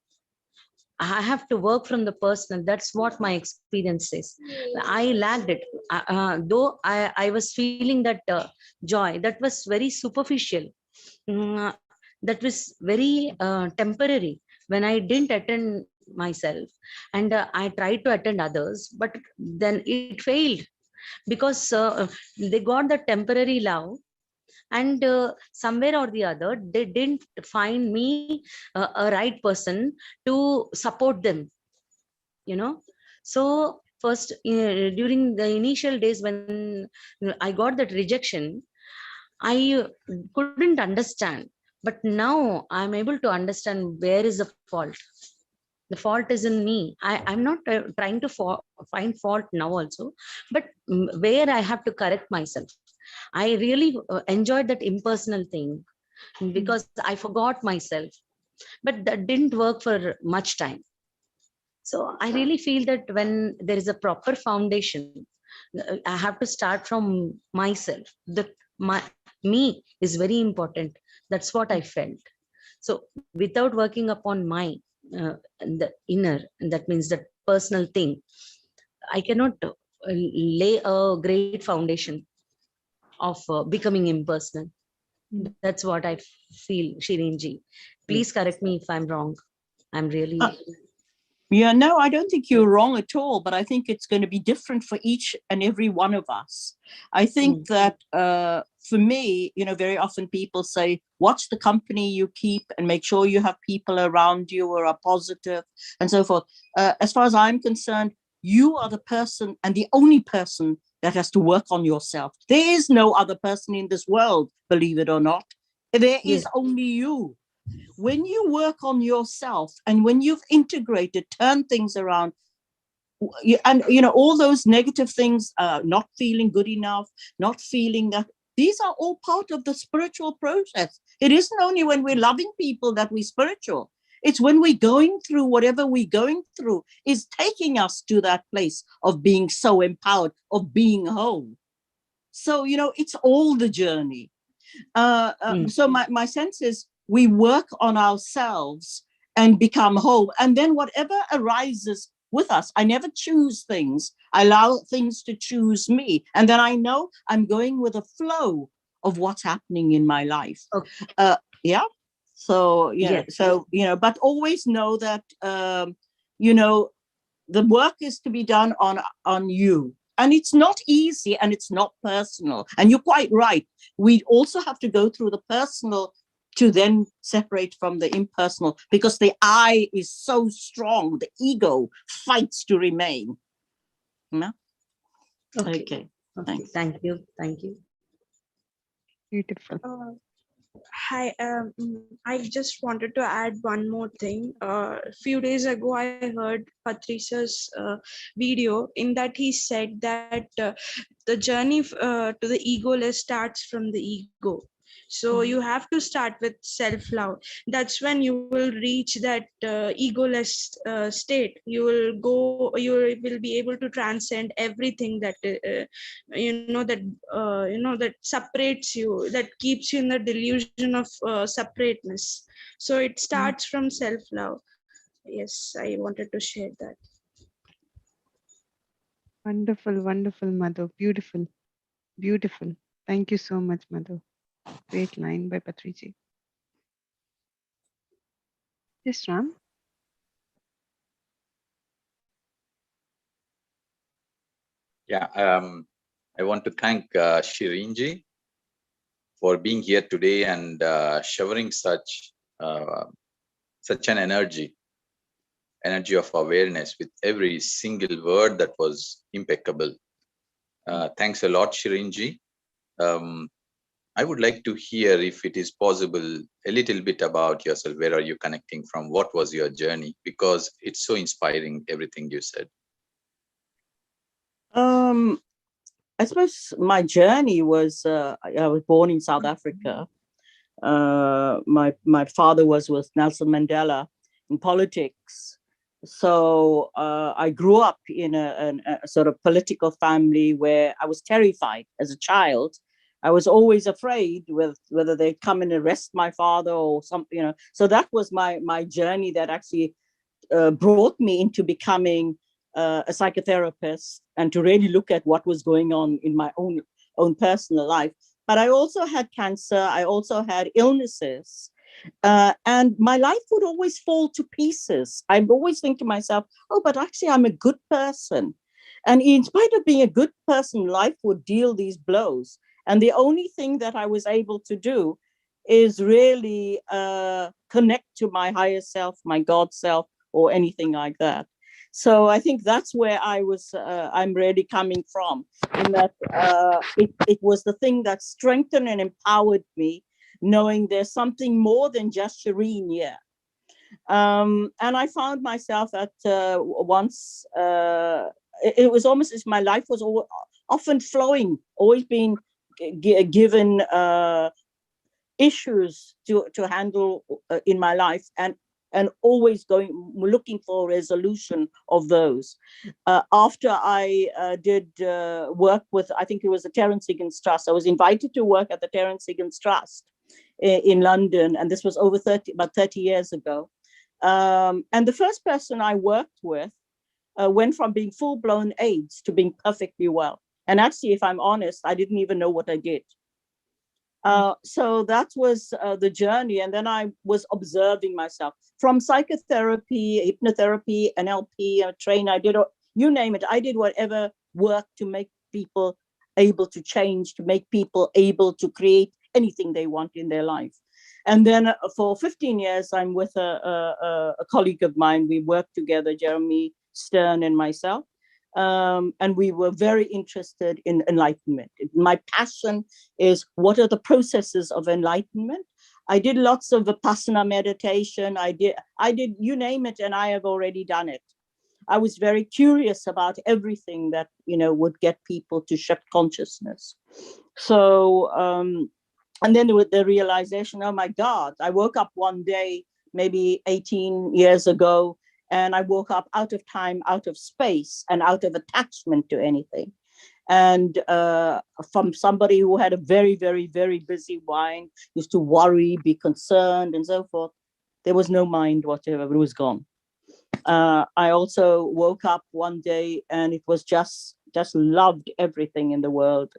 I have to work from the personal. That's what my experience says. I lacked it. Though I was feeling that joy, that was very superficial. Mm, that was very temporary. When I didn't attend myself, and I tried to attend others, but then it failed because they got the temporary love, and somewhere or the other they didn't find me a right person to support them, you know. So first, during the initial days when I got that rejection, I couldn't understand. But now I'm able to understand where is the fault. The fault is in me. I'm not trying to find fault now also, but where I have to correct myself. I really enjoyed that impersonal thing Mm. because I forgot myself, but that didn't work for much time. So I really feel that when there is a proper foundation, I have to start from myself. That my me is very important. That's what I felt. So without working upon my the inner, that means that personal thing, I cannot lay a great foundation of becoming impersonal. Mm. That's what I feel, Shirinji. Please Yes. correct me if I'm wrong. I'm Uh, really. Yeah, no, I don't think you're wrong at all, but I think it's going to be different for each and every one of us. I think that for me, very often people say, watch the company you keep and make sure you have people around you who are positive and so forth. As far as I'm concerned, you are the person and the only person that has to work on yourself. There is no other person in this world, believe it or not. There Yes. is only you. When you work on yourself and when you've integrated, turned things around, and all those negative things, not feeling good enough, not feeling that, these are all part of the spiritual process. It isn't only when we're loving people that we're spiritual. It's when we're going through whatever we're going through is taking us to that place of being so empowered, of being whole. So it's all the journey. So my sense is we work on ourselves and become whole. And then whatever arises with us, I never choose things. I allow things to choose me. And then I know I'm going with a flow of what's happening in my life. Okay. Yeah. So, Yes. but always know that, you know, the work is to be done on you, and it's not easy and it's not personal, and you're quite right. We also have to go through the personal to then separate from the impersonal, because the I is so strong, the ego fights to remain. No? Okay. Okay, Okay. thanks. Thank you. Thank you. Beautiful. Hi, I just wanted to add one more thing. A few days ago, I heard Patrice's video. In that, he said that the journey to the egoless starts from the ego. So you have to start with self-love. That's when you will reach that egoless state. You will go. You will be able to transcend everything that that separates you, that keeps you in the delusion of separateness. So it Mm. starts from self-love. Yes, I wanted to share that. Wonderful, wonderful, Madhu. Beautiful, beautiful. Thank you so much, Madhu. Great line by Patrici. Yes, Ram. Yeah, I want to thank Shirinji for being here today and showering such an energy of awareness with every single word that was impeccable. Thanks a lot, Shirinji. Um, I would like to hear, if it is possible, a little bit about yourself. Where are you connecting from? What was your journey? Because it's so inspiring, everything you said. um I suppose my journey was, I was born in South Africa. My father was with Nelson Mandela in politics. So I grew up in a sort of political family where I was terrified as a child. I was always afraid with whether they'd come and arrest my father or something. So that was my journey that actually brought me into becoming a psychotherapist and to really look at what was going on in my own personal life. But I also had cancer. I also had illnesses. And my life would always fall to pieces. I would always think to myself, oh, but actually I'm a good person. And in spite of being a good person, life would deal these blows. And the only thing that I was able to do is really connect to my higher self, my God self, or anything like that. So I think that's where I'm really coming from, in that it was the thing that strengthened and empowered me, knowing there's something more than just Shireen here. And I found myself at once, it was almost as my life was often flowing, always being given issues to handle in my life, and always looking for a resolution of those. After I did work with, I think it was the Terence Higgins Trust, I was invited to work at the Terence Higgins Trust in London, and this was about 30 years ago. And the first person I worked with went from being full-blown AIDS to being perfectly well. And actually, if I'm honest, I didn't even know what I did. So that was the journey. And then I was observing myself from psychotherapy, hypnotherapy, NLP, train. I did, you name it. I did whatever work to make people able to change, to make people able to create anything they want in their life. And then for 15 years, I'm with a colleague of mine. We worked together, Jeremy Stern and myself. And we were very interested in enlightenment. My passion is, what are the processes of enlightenment? I did lots of Vipassana meditation. I did, you name it, and I have already done it. I was very curious about everything that, would get people to shift consciousness. So, and then with the realization, oh my God, I woke up one day, maybe 18 years ago, and I woke up out of time, out of space, and out of attachment to anything. And from somebody who had a very, very, very busy mind, used to worry, be concerned, and so forth, there was no mind whatever, it was gone. I also woke up one day and it was just loved everything in the world.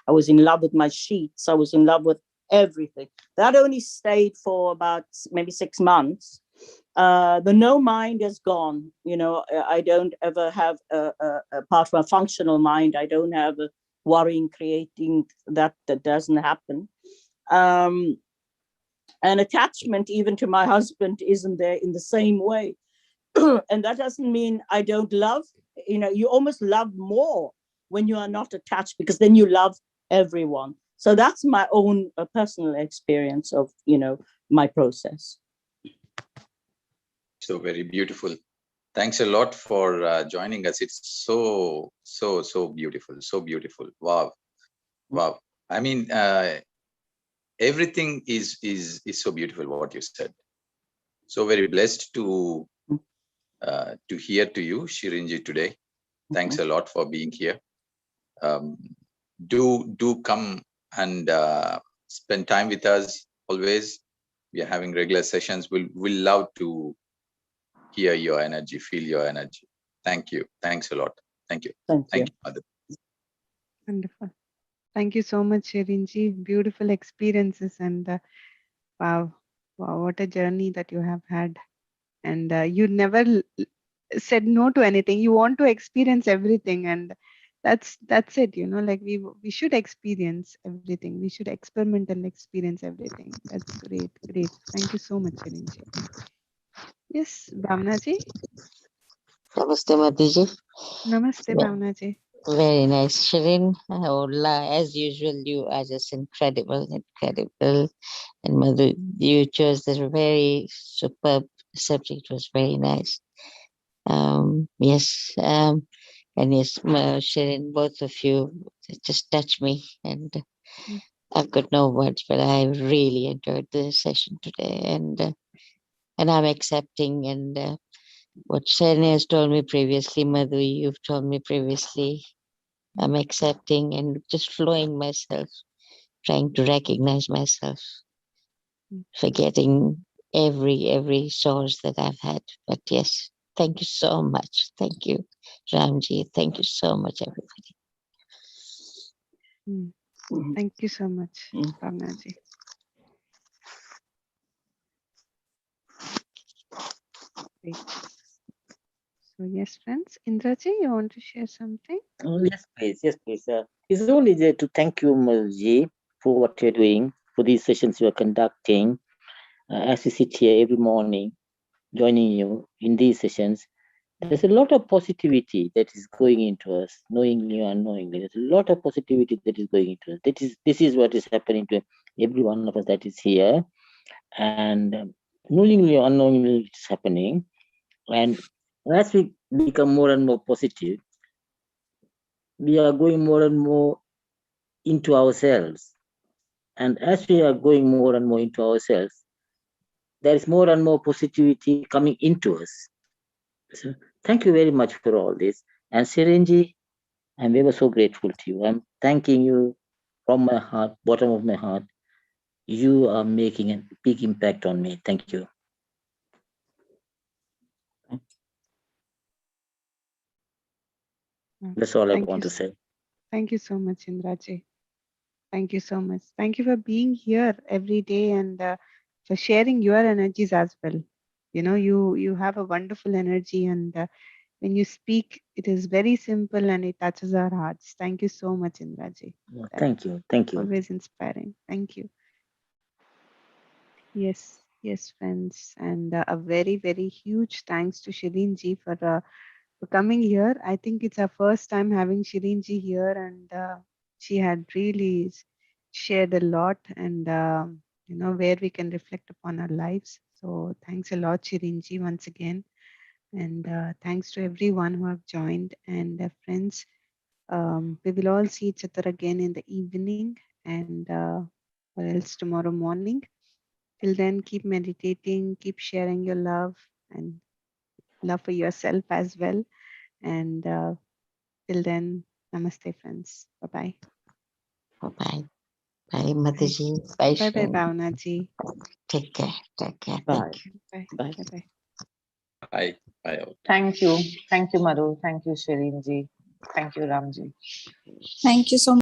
I was in love with my sheets. I was in love with everything. That only stayed for about maybe 6 months. The no mind is gone. I don't ever have apart from a functional mind, I don't have a worrying, creating, that doesn't happen. And attachment even to my husband isn't there in the same way. And that doesn't mean I don't love. You almost love more when you are not attached, because then you love everyone. So that's my own personal experience of my process. So very beautiful. Thanks a lot for joining us. It's so beautiful, so beautiful. Wow. I mean, everything is so beautiful what you said. So very blessed to hear to you, Shirinji, today. Thanks a lot for being here. Do come and spend time with us always. We are having regular sessions. We'll love to hear your energy, feel your energy. Thank you. Thanks a lot. Thank you. Thank you, Mother. Wonderful. Thank you so much, Shirinji. Beautiful experiences, and wow, what a journey that you have had. And you never said no to anything. You want to experience everything, and that's it. Like we should experience everything. We should experiment and experience everything. That's great. Thank you so much, Shirinji. Yes, Bhavnaji. Namaste, Madhuji. Namaste, Bhavnaji. Very nice, Shirin. As usual, you are just incredible. And Madhu, you chose this very superb subject. It was very nice. Yes. And yes, Shirin, both of you just touched me, and I've got no words, but I really enjoyed the session today, and I'm accepting, and what Shirin has told me previously, Madhu, you've told me previously. I'm accepting and just flowing myself, trying to recognize myself, forgetting every source that I've had. But yes, thank you so much. Thank you, Ramji. Thank you so much, everybody. Thank you so much, Bhavnaji. Great. So yes, friends. Indraji, you want to share something? Yes, please. Yes, please. It's only there to thank you, Ji, for what you're doing, for these sessions you are conducting. As we sit here every morning, joining you in these sessions, there's a lot of positivity that is going into us, knowingly or unknowingly. There's a lot of positivity that is going into us. This is what is happening to every one of us that is here, and knowingly or unknowingly it's happening. And as we become more and more positive, we are going more and more into ourselves. And as we are going more and more into ourselves, there is more and more positivity coming into us. So thank you very much for all this. And Sirenji, I'm ever so grateful to you. I'm thanking you from my heart, bottom of my heart. You are making a big impact on me. Thank you. That's all I Thank want you. to say. Thank you so much, Indraji. Thank you so much. Thank you for being here every day and for sharing your energies as well. You know, you have a wonderful energy, and when you speak, it is very simple and it touches our hearts. Thank you so much, Indraji. That's Thank you. Thank you. always inspiring. Thank you. Yes, yes, friends, and a very, very huge thanks to Shireen ji for coming here. I think it's our first time having Shireen ji here, and she had really shared a lot, and you know where we can reflect upon our lives. So thanks a lot, Shireen ji, once again, and thanks to everyone who have joined. And friends, we will all see each other again in the evening, and or else tomorrow morning. Till then, keep meditating, keep sharing your love and love for yourself as well. And till then, namaste, friends. Bye bye. Bye-bye. Bye, Bye. Mataji. Bye, Bye bye, Sharon. Bhavna ji. Take care. Take care. Bye. Thank you. Bye. Bye. Bye bye. Bye. Bye. All. Thank you. Thank you, Madhu. Thank you, Shirin ji. Thank you, Ramji. Thank you so